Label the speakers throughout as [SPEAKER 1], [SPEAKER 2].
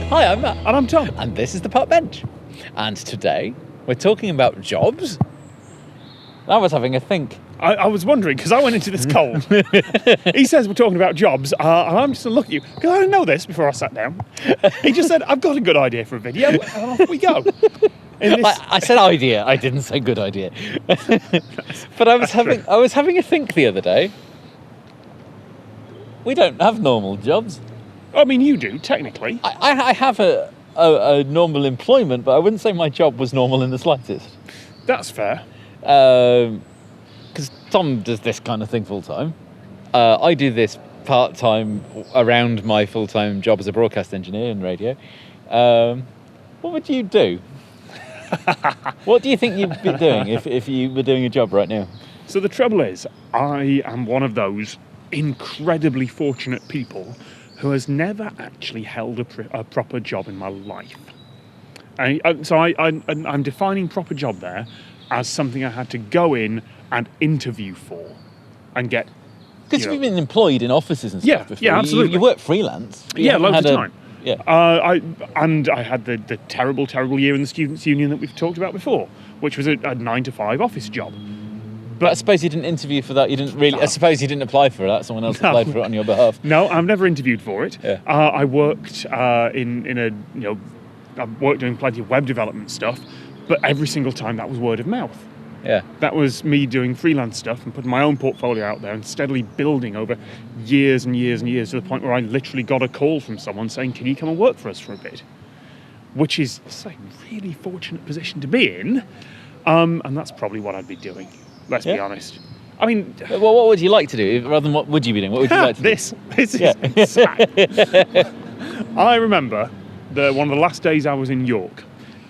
[SPEAKER 1] Hi, I'm Matt.
[SPEAKER 2] And I'm Tom.
[SPEAKER 1] And this is the Park Bench. And today, we're talking about jobs. I was having a think.
[SPEAKER 2] I was wondering, because I went into this cold. He says we're talking about jobs, and I'm just going to look at you, because I didn't know this before I sat down. He just said, I've got a good idea for a video, and off we go.
[SPEAKER 1] I said idea, I didn't say good idea. But I was having a think the other day. We don't have normal jobs.
[SPEAKER 2] I mean, you do, technically.
[SPEAKER 1] I have a normal employment, but I wouldn't say my job was normal in the slightest.
[SPEAKER 2] That's fair.
[SPEAKER 1] Because Tom does this kind of thing full-time. I do this part-time around my full-time job as a broadcast engineer in radio. What would you do? What do you think you'd be doing if you were doing a job right now?
[SPEAKER 2] So the trouble is, I am one of those incredibly fortunate people who has never actually held a proper job in my life. I'm defining proper job there as something I had to go in and interview for and get.
[SPEAKER 1] Because you've been employed in offices and stuff before.
[SPEAKER 2] Yeah, absolutely.
[SPEAKER 1] You work freelance.
[SPEAKER 2] Yeah, loads of time.
[SPEAKER 1] Yeah.
[SPEAKER 2] I had the terrible year in the Students' Union that we've talked about before, which was a 9-to-5 office job.
[SPEAKER 1] But I suppose you didn't interview for that. You didn't really.
[SPEAKER 2] No.
[SPEAKER 1] I suppose you didn't apply for that. Someone else applied for it on your behalf.
[SPEAKER 2] No, I've never interviewed for it.
[SPEAKER 1] Yeah.
[SPEAKER 2] I worked I've worked doing plenty of web development stuff, but every single time that was word of mouth.
[SPEAKER 1] Yeah.
[SPEAKER 2] That was me doing freelance stuff and putting my own portfolio out there and steadily building over years and years and years to the point where I literally got a call from someone saying, "Can you come and work for us for a bit?" Which is a really fortunate position to be in, and that's probably what I'd be doing. Let's be honest. I mean,
[SPEAKER 1] well, what would you like to do rather than what would you be doing? What would you like to do?
[SPEAKER 2] This is sad. I remember one of the last days I was in York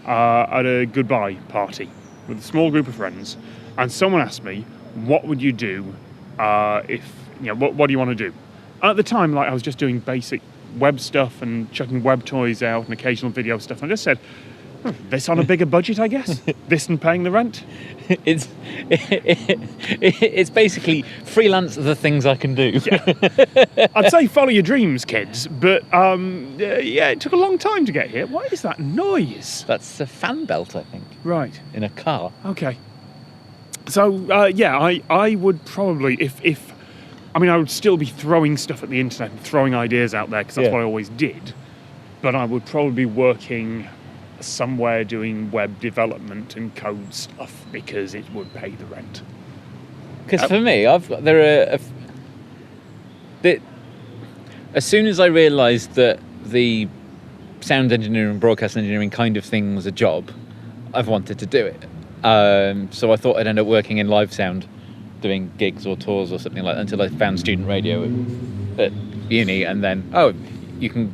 [SPEAKER 2] at a goodbye party with a small group of friends, and someone asked me, "What would you do what do you want to do?" And at the time, I was just doing basic web stuff and chucking web toys out and occasional video stuff. And I just said, this on a bigger budget, I guess. This and paying the rent.
[SPEAKER 1] It's basically freelance the things I can do.
[SPEAKER 2] Yeah. I'd say follow your dreams, kids, but it took a long time to get here. What is that noise?
[SPEAKER 1] That's a fan belt, I think.
[SPEAKER 2] Right.
[SPEAKER 1] In a car.
[SPEAKER 2] Okay. So I would probably I would still be throwing stuff at the internet and throwing ideas out there because that's what I always did. But I would probably be working somewhere doing web development and code stuff because it would pay the rent.
[SPEAKER 1] Because for me, as soon as I realised that the sound engineering and broadcast engineering kind of thing was a job, I've wanted to do it. So I thought I'd end up working in live sound, doing gigs or tours or something like that, until I found student radio at uni, and then you can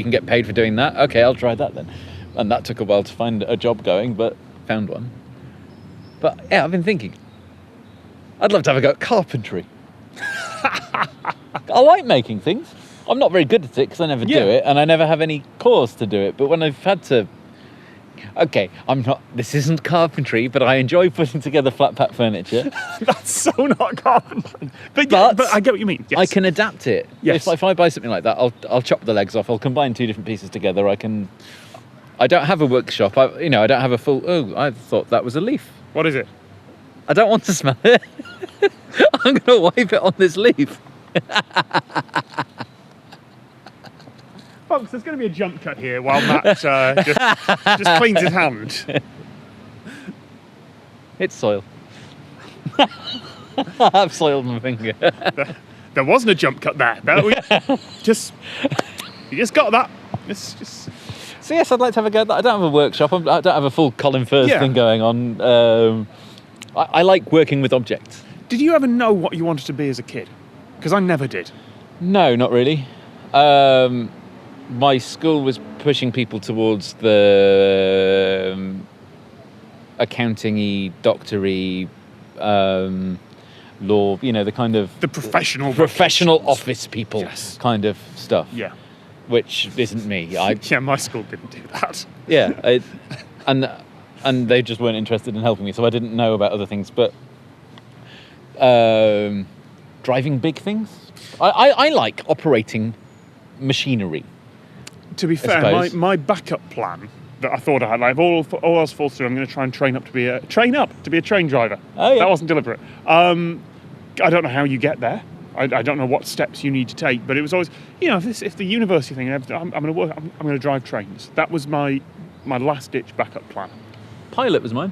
[SPEAKER 1] get paid for doing that. Okay, I'll try that then. And that took a while to find a job going, but found one. But yeah, I've been thinking, I'd love to have a go at carpentry. I like making things. I'm not very good at it because I never do it, and I never have any cause to do it. But when I've had to, this isn't carpentry, but I enjoy putting together flat pack furniture.
[SPEAKER 2] That's so not carpentry. But I get what you mean. Yes.
[SPEAKER 1] I can adapt it.
[SPEAKER 2] Yes.
[SPEAKER 1] If I buy something like that, I'll chop the legs off. I'll combine two different pieces together. I don't have a workshop. I don't have a full. Oh, I thought that was a leaf.
[SPEAKER 2] What is it?
[SPEAKER 1] I don't want to smell it. I'm going to wipe it on this leaf.
[SPEAKER 2] Folks, there's going to be a jump cut here while Matt just cleans his hand.
[SPEAKER 1] It's soil. I've soiled my finger.
[SPEAKER 2] There wasn't a jump cut there. You just got that. It's just.
[SPEAKER 1] So yes, I'd like to have a go at that. I don't have a workshop. I don't have a full Colin Firth thing going on. I like working with objects.
[SPEAKER 2] Did you ever know what you wanted to be as a kid? Because I never did. No,
[SPEAKER 1] not really. My school was pushing people towards the accounting-y, doctor-y, law, the kind of...
[SPEAKER 2] The professional
[SPEAKER 1] office people kind of stuff.
[SPEAKER 2] Yeah.
[SPEAKER 1] Which isn't me.
[SPEAKER 2] My school didn't do that.
[SPEAKER 1] Yeah. And they just weren't interested in helping me, so I didn't know about other things. But driving big things. I like operating machinery.
[SPEAKER 2] To be fair, my,
[SPEAKER 1] suppose.
[SPEAKER 2] my backup plan that I thought I had, like, if all else falls through, I'm going to try and train up to be a train driver.
[SPEAKER 1] Oh, yeah.
[SPEAKER 2] That wasn't deliberate. I don't know how you get there. I don't know what steps you need to take, but it was always, if the university thing, I'm going to work, I'm going to drive trains. That was my last ditch backup plan.
[SPEAKER 1] Pilot was mine.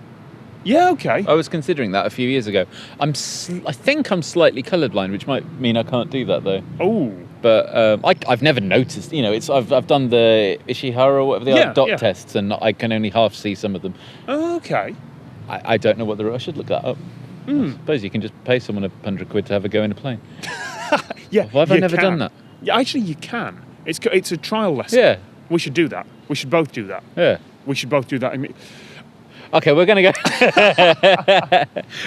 [SPEAKER 2] Yeah, okay.
[SPEAKER 1] I was considering that a few years ago. I think I'm slightly colourblind, which might mean I can't do that though.
[SPEAKER 2] Oh.
[SPEAKER 1] But I've never noticed. I've done the Ishihara or whatever they are dot tests, and I can only half see some of them.
[SPEAKER 2] Okay.
[SPEAKER 1] I don't know what I should look that up. I suppose you can just pay someone £100 to have a go in a plane.
[SPEAKER 2] Yeah.
[SPEAKER 1] Why have I never done that?
[SPEAKER 2] Yeah, actually, you can. It's a trial lesson.
[SPEAKER 1] Yeah.
[SPEAKER 2] We should do that. We should both do that.
[SPEAKER 1] Yeah.
[SPEAKER 2] We should both do that.
[SPEAKER 1] Okay, we're going to go.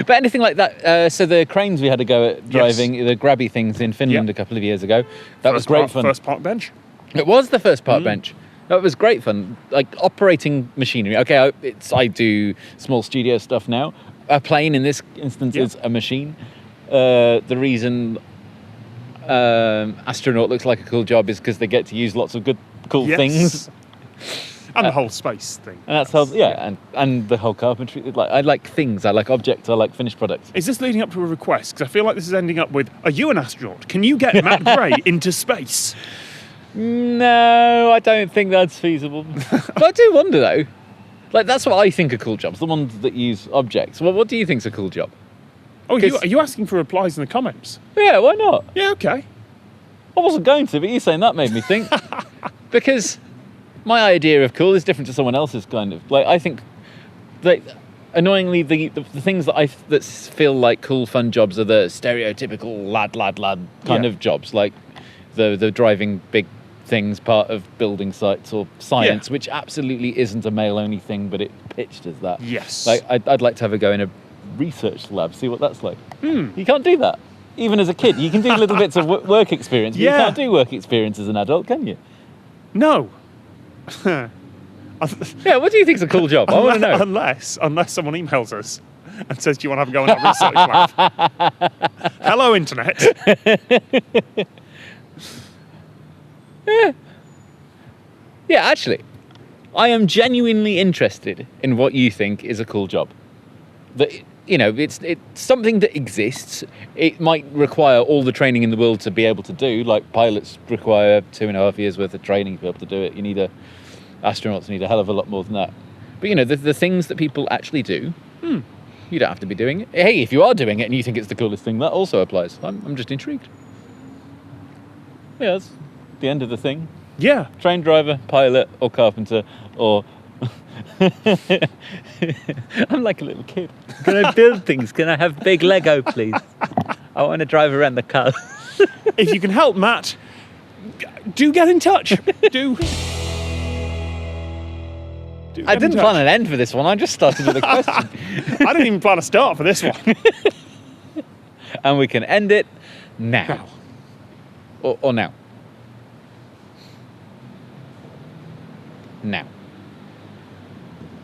[SPEAKER 1] But anything like that. So the cranes we had to go at driving, the grabby things in Finland a couple of years ago. That was great fun.
[SPEAKER 2] First park bench.
[SPEAKER 1] It was the first park bench. That was great fun. Like operating machinery. Okay, I do small studio stuff now. A plane in this instance is a machine. The reason astronaut looks like a cool job is because they get to use lots of cool things.
[SPEAKER 2] And the whole space thing.
[SPEAKER 1] And that's how, and the whole carpentry. Like, I like things, I like objects, I like finished products.
[SPEAKER 2] Is this leading up to a request? Because I feel like this is ending up with, are you an astronaut? Can you get Matt Gray into space?
[SPEAKER 1] No, I don't think that's feasible. But I do wonder though. Like, that's what I think are cool jobs, the ones that use objects. Well, what do you think's a cool job?
[SPEAKER 2] Oh, are you asking for replies in the comments?
[SPEAKER 1] Yeah, why not?
[SPEAKER 2] Yeah, okay.
[SPEAKER 1] I wasn't going to, but you saying that made me think. Because my idea of cool is different to someone else's kind of. Like, I think, like, annoyingly, the things that feel like cool, fun jobs are the stereotypical lad kind of jobs, like the driving big things, part of building sites or science, which absolutely isn't a male-only thing, but it pitched as that.
[SPEAKER 2] Yes.
[SPEAKER 1] Like, I'd like to have a go in a research lab, see what that's like. You can't do that. Even as a kid, you can do little bits of work experience, but you can't do work experience as an adult, can you?
[SPEAKER 2] No.
[SPEAKER 1] Yeah, what do you think's a cool job? I want to know.
[SPEAKER 2] Unless someone emails us and says, do you want to have a go in that research lab? Hello, Internet.
[SPEAKER 1] Yeah, actually, I am genuinely interested in what you think is a cool job. That, it's something that exists. It might require all the training in the world to be able to do. Like pilots require 2.5 years worth of training to be able to do it. Astronauts need a hell of a lot more than that. But the things that people actually do, you don't have to be doing it. Hey, if you are doing it and you think it's the coolest thing, that also applies. I'm just intrigued. Yeah, that's the end of the thing.
[SPEAKER 2] Yeah.
[SPEAKER 1] Train driver, pilot, or carpenter, or... I'm like a little kid. Can I build things? Can I have big Lego, please? I want to drive around the car.
[SPEAKER 2] If you can help, Matt, do get in touch.
[SPEAKER 1] I didn't plan an end for this one. I just started with a question.
[SPEAKER 2] I didn't even plan a start for this one.
[SPEAKER 1] And we can end it now. Or now. Now.